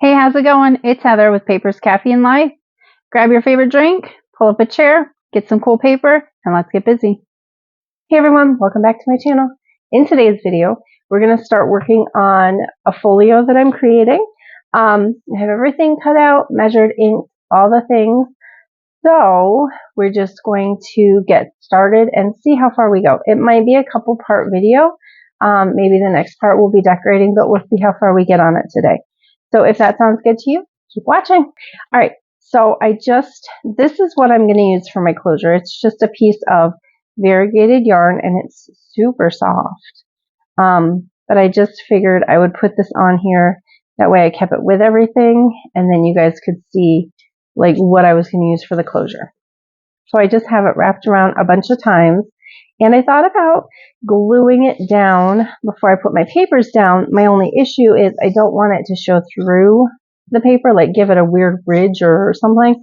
Hey, how's it going? It's Heather with Papers, Caffeine and Life. Grab your favorite drink, pull up a chair, get some cool paper, and let's get busy. Hey everyone, welcome back to my channel. In today's video, we're going to start working on a folio that I'm creating. I have everything cut out, measured, inked, all the things. So we're just going to get started and see how far we go. It might be a couple part video. Maybe the next part will be decorating, but we'll see how far we get on it today. So if that sounds good to you, keep watching. All right, so this is what I'm going to use for my closure. It's just a piece of variegated yarn and it's super soft. But I just figured I would put this on here. That way I kept it with everything and then you guys could see like what I was going to use for the closure. So I just have it wrapped around a bunch of times. And I thought about gluing it down before I put my papers down. My only issue is I don't want it to show through the paper, like give it a weird ridge or something.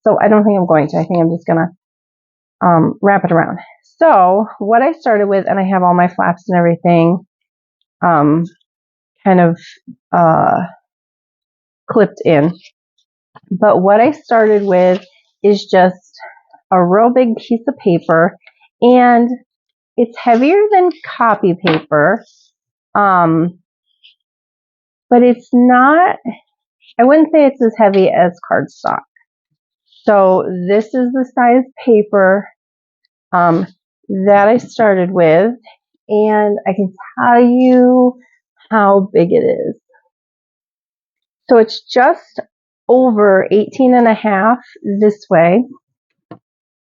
So I don't think I'm going to. I think I'm just going to wrap it around. So what I started with, and I have all my flaps and everything kind of clipped in. But what I started with is just a real big piece of paper, and it's heavier than copy paper, but it's not, I wouldn't say it's as heavy as cardstock. So this is the size paper that I started with, and I can tell you how big it is. So it's just over 18.5 this way,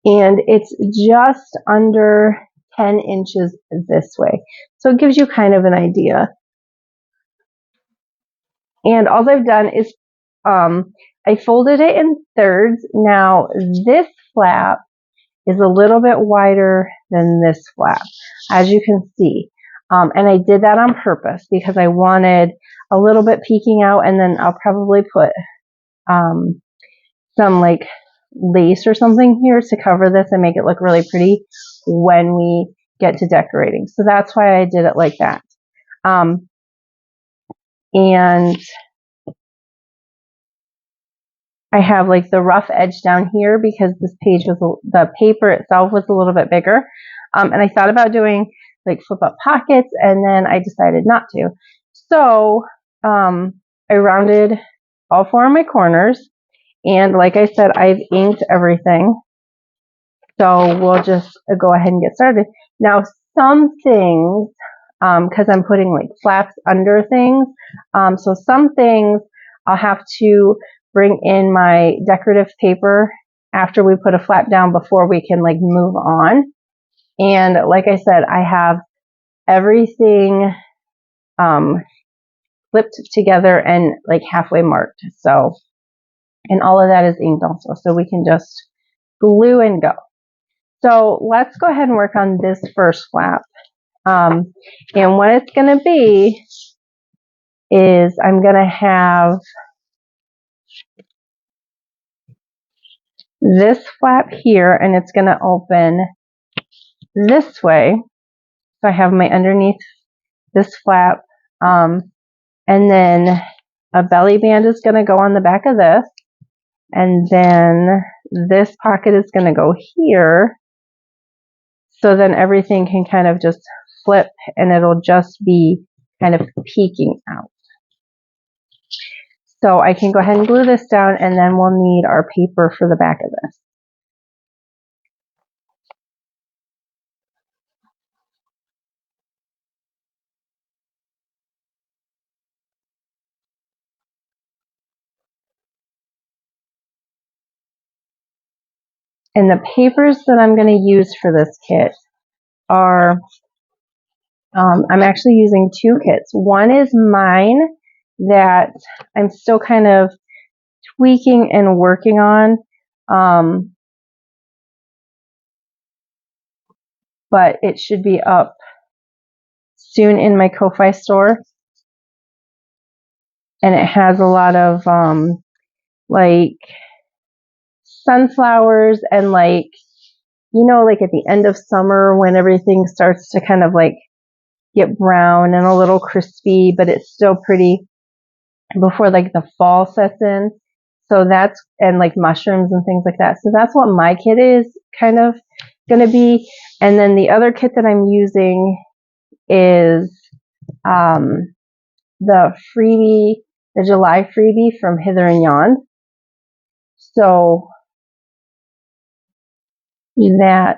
and it's just under 10 inches this way. So it gives you kind of an idea. And all I've done is I folded it in thirds. Now this flap is a little bit wider than this flap, as you can see. And I did that on purpose because I wanted a little bit peeking out, and then I'll probably put some like lace or something here to cover this and make it look really pretty when we get to decorating. So that's why I did it like that. And I have like the rough edge down here because this page was, the paper itself was a little bit bigger. And I thought about doing like flip up pockets, and then I decided not to. So I rounded all 4 of my corners, and like I said, I've inked everything. So we'll just go ahead and get started. Now some things, because I'm putting like flaps under things, so some things I'll have to bring in my decorative paper after we put a flap down before we can like move on. And like I said, I have everything flipped together and like halfway marked. So, and all of that is inked also, so we can just glue and go. So let's go ahead and work on this first flap. And what it's going to be is I'm going to have this flap here, and it's going to open this way. So I have my underneath this flap, and then a belly band is going to go on the back of this, and then this pocket is going to go here. So then everything can kind of just flip, and it'll just be kind of peeking out. So I can go ahead and glue this down, and then we'll need our paper for the back of this. And the papers that I'm going to use for this kit are, I'm actually using 2 kits. One is mine that I'm still kind of tweaking and working on, but it should be up soon in my Ko-Fi store. And it has a lot of like sunflowers and like, you know, like at the end of summer when everything starts to kind of like get brown and a little crispy, but it's still pretty. before like the fall sets in. So that's, and like mushrooms and things like that. So that's what my kit is kind of going to be. And then the other kit that I'm using is the freebie, the July freebie from Hither and Yon. So that,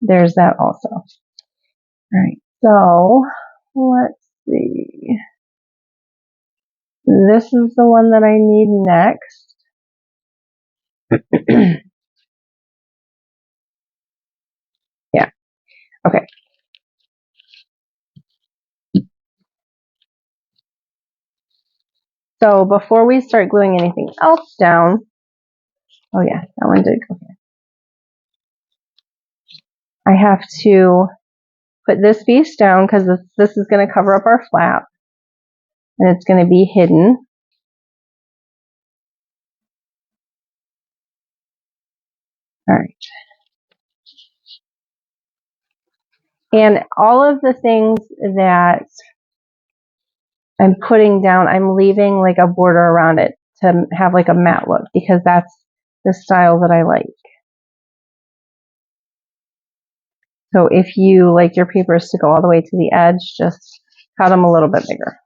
there's that also. All right. So let's see. This is the one that I need next. Yeah. Okay. So before we start gluing anything else down, oh yeah, that one did go here. I have to put this piece down because this is going to cover up our flap and it's going to be hidden. All right. And all of the things that I'm putting down, I'm leaving like a border around it to have like a matte look because that's the style that I like. So if you like your papers to go all the way to the edge, just cut them a little bit bigger.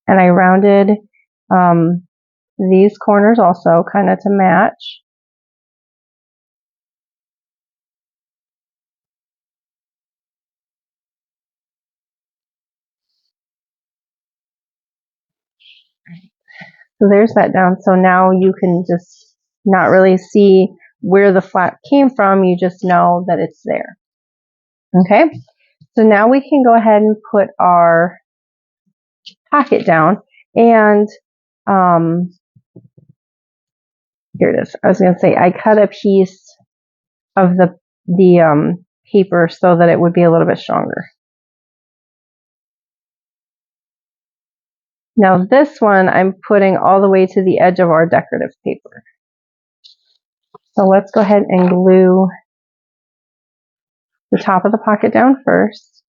And I rounded these corners also kind of to match. So there's that down. So now you can just not really see where the flap came from. You just know that it's there. Okay. So now we can go ahead and put our pocket down. And here it is. I was going to say I cut a piece of the paper so that it would be a little bit stronger. Now this one I'm putting all the way to the edge of our decorative paper. So let's go ahead and glue the top of the pocket down first.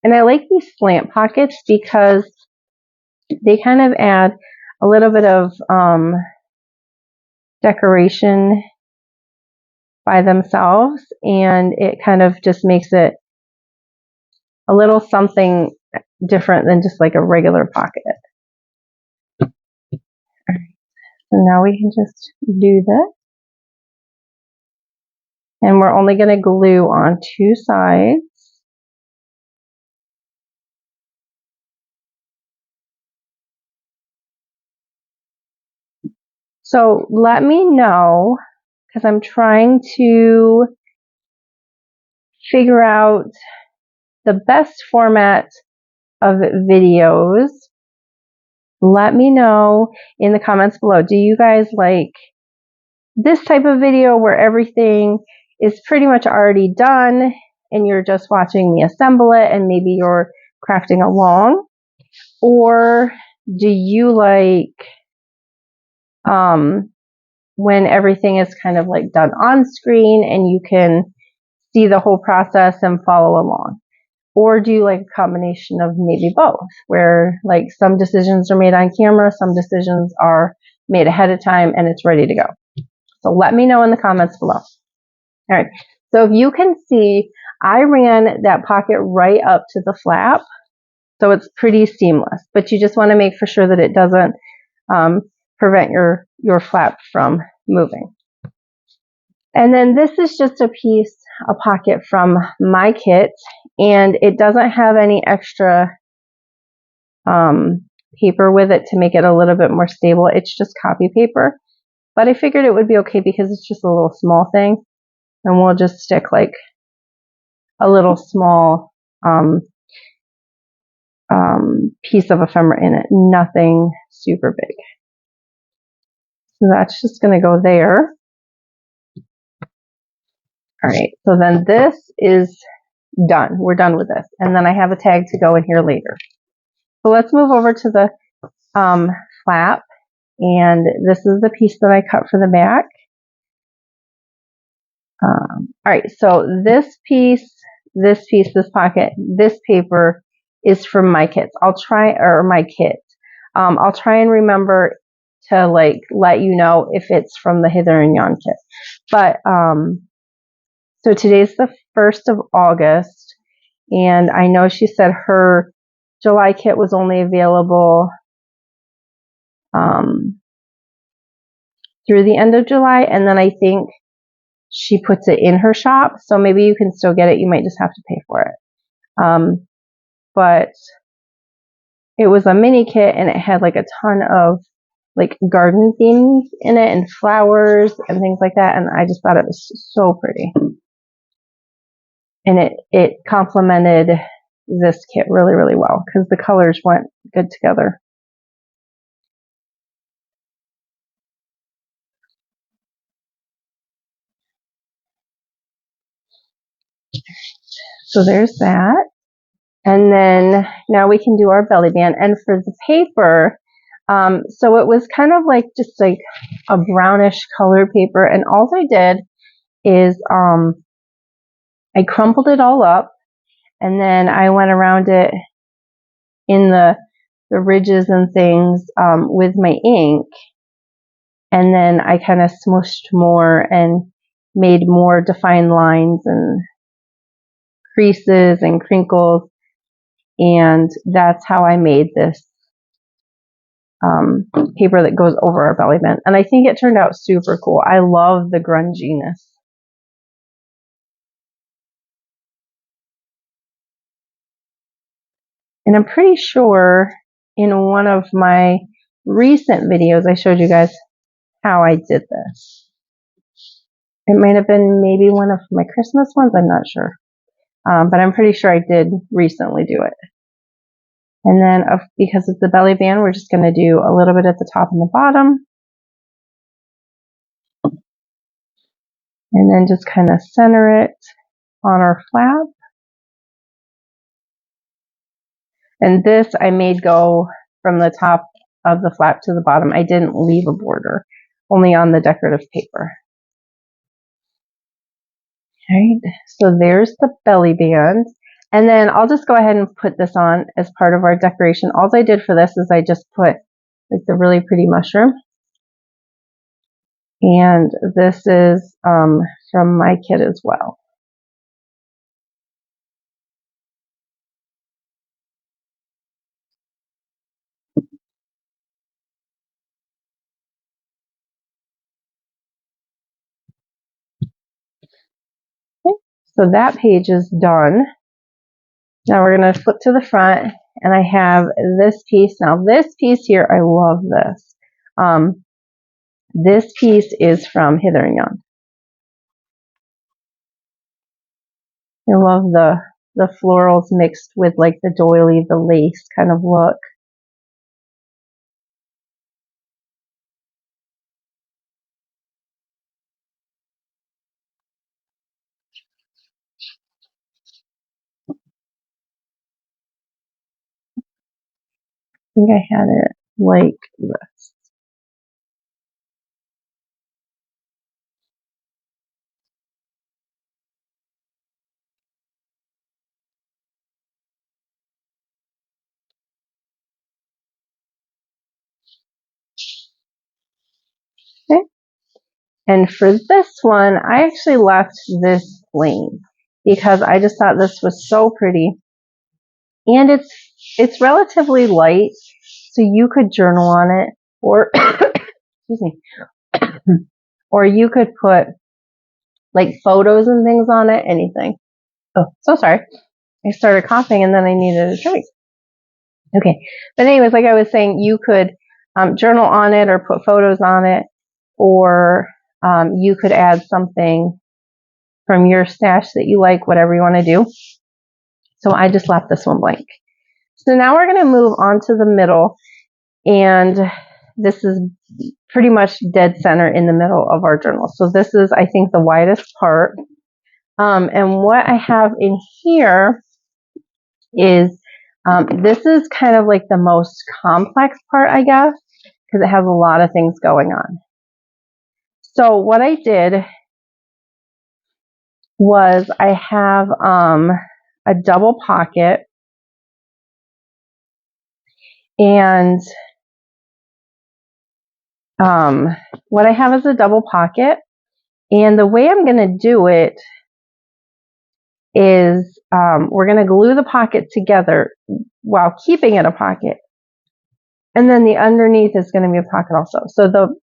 And I like these slant pockets because they kind of add a little bit of decoration by themselves, and it kind of just makes it a little something different than just like a regular pocket. All right. So now we can just do this. And we're only going to glue on two sides. So let me know, because I'm trying to figure out the best format of videos. Let me know in the comments below. Do you guys like this type of video where everything is pretty much already done and you're just watching me assemble it and maybe you're crafting along? Or do you like when everything is kind of like done on screen and you can see the whole process and follow along? Or do you like a combination of maybe both, where like some decisions are made on camera, some decisions are made ahead of time and it's ready to go? So let me know in the comments below. All right, so if you can see, I ran that pocket right up to the flap, so it's pretty seamless, but you just want to make for sure that it doesn't prevent your flap from moving. And then this is just a pocket from my kit, and it doesn't have any extra paper with it to make it a little bit more stable. It's just copy paper, but I figured it would be okay because it's just a little small thing, and we'll just stick like a little small piece of ephemera in it, nothing super big. So that's just going to go there. All right, so then this is done. We're done with this. And then I have a tag to go in here later. So let's move over to the flap, and this is the piece that I cut for the back. All right, so this piece, this pocket, this paper is from my kits. I'll try and remember to like let you know if it's from the Hither and Yon kit. But so today's the 1st of August, and I know she said her July kit was only available through the end of July, and then I think she puts it in her shop, so maybe you can still get it. You might just have to pay for it. But it was a mini kit, and it had like a ton of like garden themes in it and flowers and things like that, and I just thought it was so pretty. And it complemented this kit really, really well because the colors went good together. So there's that. And then now we can do our belly band. And for the paper, so it was kind of like just like a brownish color paper. And all I did is I crumpled it all up, and then I went around it in the ridges and things with my ink. And then I kind of smooshed more and made more defined lines and creases and crinkles. And that's how I made this paper that goes over our belly band. And I think it turned out super cool. I love the grunginess. And I'm pretty sure in one of my recent videos I showed you guys how I did this. It might have been maybe one of my Christmas ones, I'm not sure. But I'm pretty sure I did recently do it. And then because it's the belly band, we're just going to do a little bit at the top and the bottom. And then just kind of center it on our flap. And this I made go from the top of the flap to the bottom. I didn't leave a border, only on the decorative paper. Alright, so there's the belly band. And then I'll just go ahead and put this on as part of our decoration. All I did for this is I just put like the really pretty mushroom. And this is from my kit as well. Okay, so that page is done. Now we're going to flip to the front, and I have this piece. Now this piece here, I love this. This piece is from Hither and Yon. I love the florals mixed with like the doily, the lace kind of look. I think I had it like this. Okay. And for this one, I actually left this plain because I just thought this was so pretty. And it's relatively light, so you could journal on it, or excuse me, or you could put like photos and things on it, anything. Oh, so sorry. I started coughing and then I needed a drink. Okay. But anyways, like I was saying, you could journal on it or put photos on it, or you could add something from your stash that you like, whatever you want to do. So I just left this one blank. So now we're going to move on to the middle, and this is pretty much dead center in the middle of our journal. So this is, I think, the widest part. And what I have in here is, this is kind of like the most complex part, I guess. because it has a lot of things going on. So what I did was I have a double pocket, and what I have is a double pocket, and the way I'm going to do it is we're going to glue the pocket together while keeping it a pocket, and then the underneath is going to be a pocket also. So the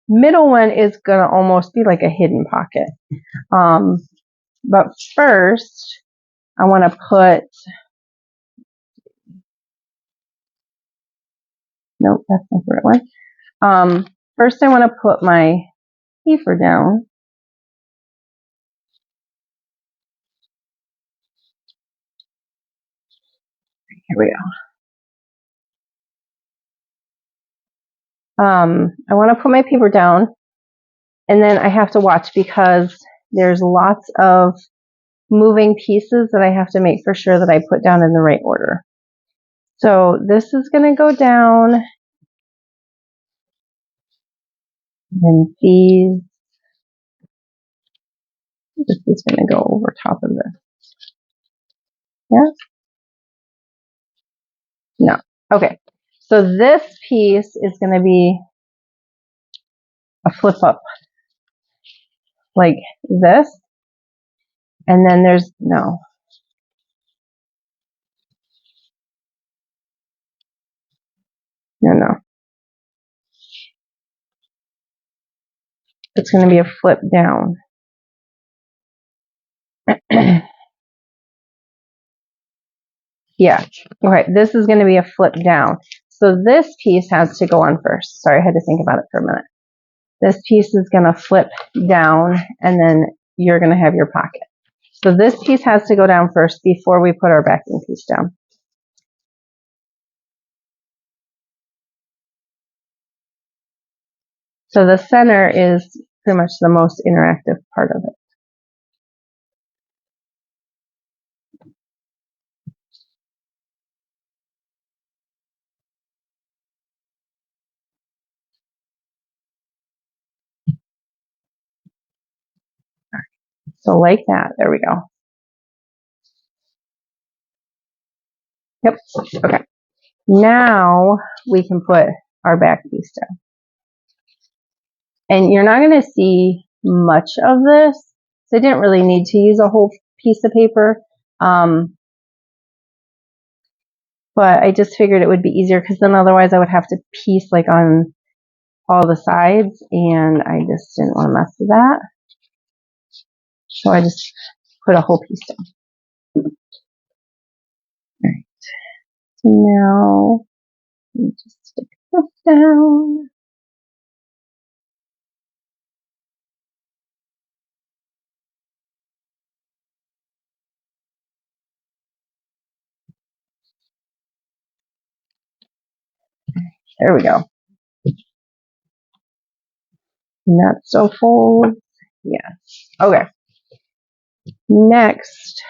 middle one is going to almost be like a hidden pocket. But first, I want to put, nope, that's not the right one. First, I want to put my paper down. Here we go. I want to put my paper down, and then I have to watch because there's lots of moving pieces that I have to make for sure that I put down in the right order. So this is going to go down, and this is going to go over top of this. Yeah? No. Okay. So this piece is going to be a flip up like this. And then there's, no. It's going to be a flip down. Yeah. Okay. This is going to be a flip down. So this piece has to go on first. Sorry, I had to think about it for a minute. This piece is going to flip down, and then you're going to have your pocket. So this piece has to go down first before we put our backing piece down. So the center is pretty much the most interactive part of it. So like that, there we go. Yep, okay. Now we can put our back piece down. And you're not gonna see much of this, so I didn't really need to use a whole piece of paper. But I just figured it would be easier because then otherwise I would have to piece like on all the sides, and I just didn't want to mess with that. So I just put a whole piece down. All right. So now let me just stick this down. There we go. Not so fold. Yes. Okay. Next,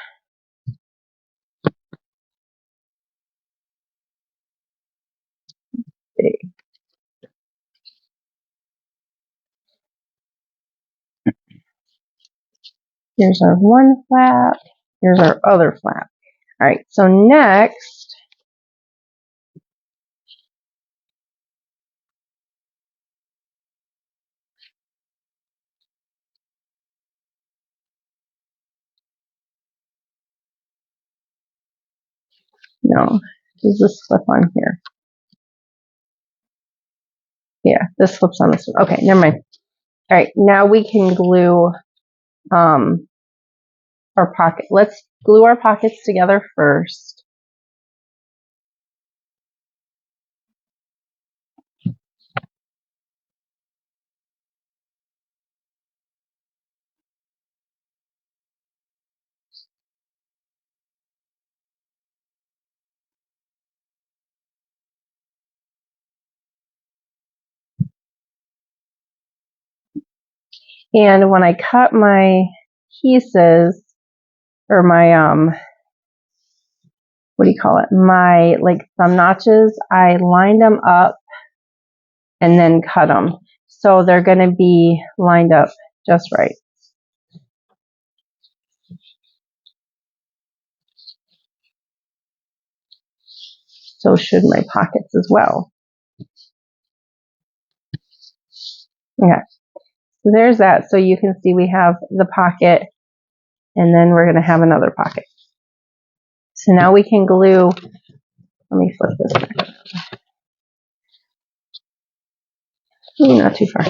here's our one flap. Here's our other flap. All right. So next, no, does this flip on here? Yeah, this flips on this one. Okay, never mind. All right, now we can glue our pocket. Let's glue our pockets together first. And when I cut my pieces, or my what do you call it? My like thumb notches, I lined them up and then cut them. So they're going to be lined up just right. So should my pockets as well. Okay, so there's that. So you can see we have the pocket, and then we're going to have another pocket. So now we can glue, let me flip this back. Ooh, not too far.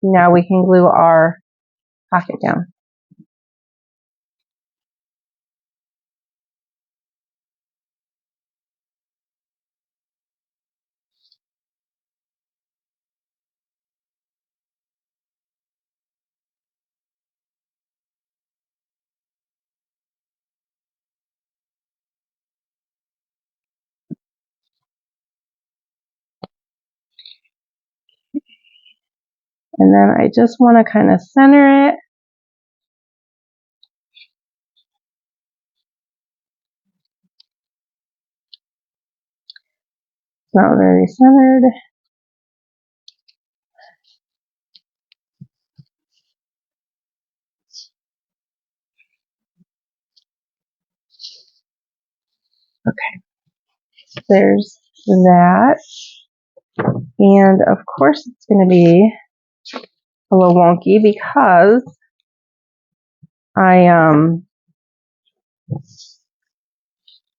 Now we can glue our pocket down. And then I just want to kind of center it. It's not very centered. Okay, there's that. And of course it's going to be a little wonky because I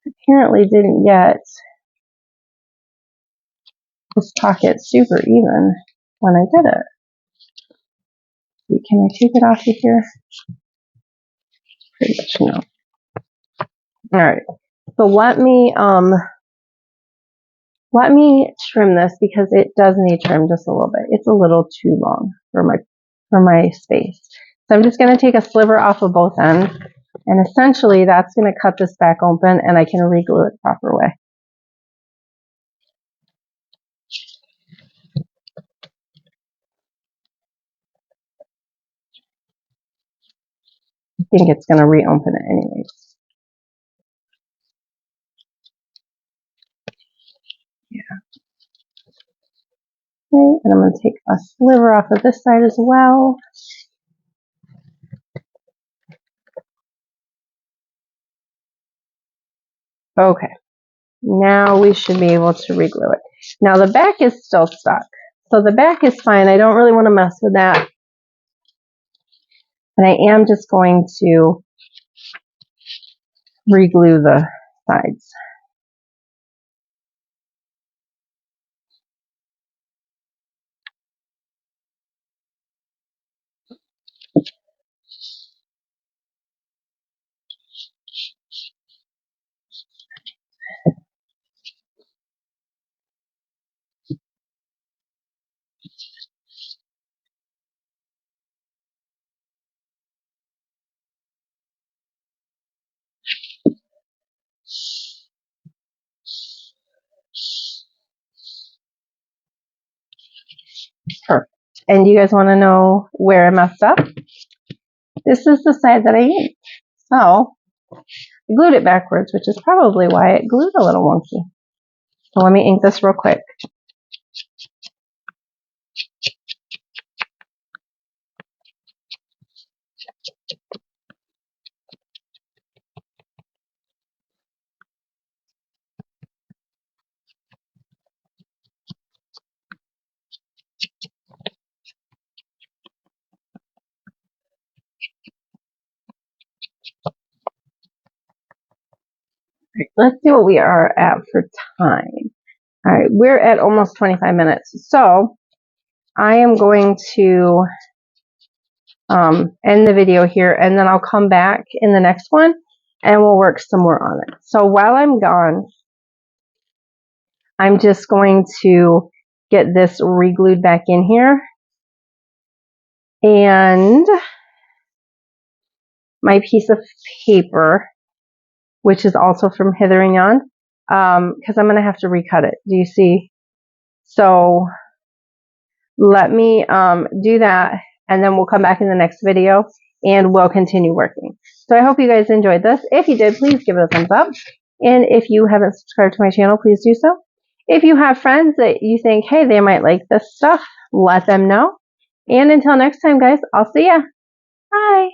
apparently didn't get this pocket super even when I did it. Can I take it off of here? Pretty much no. Alright, so let me trim this because it does need trim just a little bit. It's a little too long for my space. So I'm just going to take a sliver off of both ends, and essentially that's going to cut this back open, and I can re-glue it the proper way. I think it's going to reopen it anyways. Yeah. Okay, and I'm going to take a sliver off of this side as well. Okay, now we should be able to re-glue it. Now the back is still stuck, so the back is fine. I don't really want to mess with that. And I am just going to re-glue the sides. Perfect. And do you guys want to know where I messed up? This is the side that I inked. So I glued it backwards, which is probably why it glued a little wonky. So let me ink this real quick. Let's see what we are at for time. All right, we're at almost 25 minutes. So I am going to end the video here, and then I'll come back in the next one and we'll work some more on it. So while I'm gone, I'm just going to get this re-glued back in here. And my piece of paper, which is also from Hithering On, because I'm going to have to recut it. Do you see? So let me do that, and then we'll come back in the next video and we'll continue working. So I hope you guys enjoyed this. If you did, please give it a thumbs up. And if you haven't subscribed to my channel, please do so. If you have friends that you think, hey, they might like this stuff, let them know. And until next time, guys, I'll see ya. Bye.